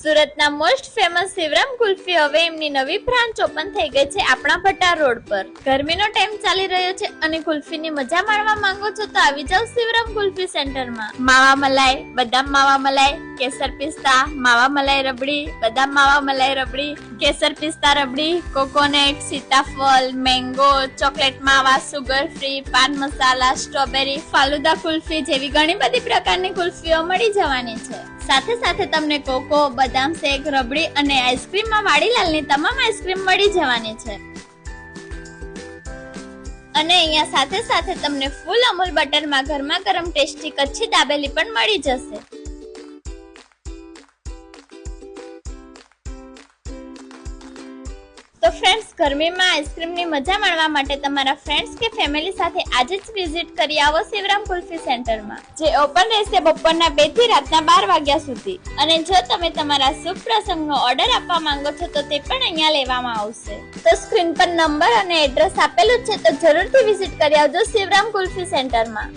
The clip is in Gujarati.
સુરતના મોસ્ટ ફેમસ શિવરામ કુલ્ફી હવે એમની નવી બ્રાન્ચ ઓપન થઈ ગઈ છે આપણા ભટ્ટા રોડ પર. ગરમીનો ટાઈમ ચાલી રહ્યો છે અને કુલ્ફીની મજા માણવા માંગો છો તો આવી જાવ શિવરામ કુલ્ફી સેન્ટરમાં. માવા મલાઈ, બદામ માવા મલાઈ, કેસર પિસ્તા, માવા મલાઈ રબડી, બદામ માવા મલાઈ રબડી, કેસર પિસ્તા રબડી, કોકોનટ, સીતાફળ, મેંગો, ચોકલેટ માવા, સુગર ફ્રી, પાન મસાલા, સ્ટ્રોબેરી, ફાલુદા કુલ્ફી જેવી ઘણી બધી પ્રકારની કુલ્ફીઓ મળી જવાની છે. સાથે સાથે તમને કોકો, બદામ શેક, રબડી અને આઈસ્ક્રીમમાં વાડીલાલની તમામ આઈસ્ક્રીમ મળી જવાની છે. અને અહીંયા સાથે સાથે તમને ફૂલ અમૂલ બટરમાં ગરમા ગરમ ટેસ્ટી કચ્છી દાબેલી પણ મળી જશે. તો ફ્રેન્ડ્સ, ગરમીમાં આઈસ્ક્રીમની મજા માણવા માટે તમારા ફ્રેન્ડ્સ કે ફેમિલી સાથે આજે જ વિઝિટ કરી આવો શિવરામ કુલ્ફી સેન્ટરમાં, જે ઓપન રહેશે બપોરના 2 થી રાતના 12 વાગ્યા સુધી. અને જો તમે તમારા શુભ પ્રસંગનો ઓર્ડર આપવા માંગો છો તો તે પણ અહીંયા લેવામાં આવશે. તો સ્ક્રીન પર નંબર અને એડ્રેસ આપેલું છે, તો જરૂરથી વિઝિટ કરી આવજો શિવરામ કુલ્ફી સેન્ટરમાં.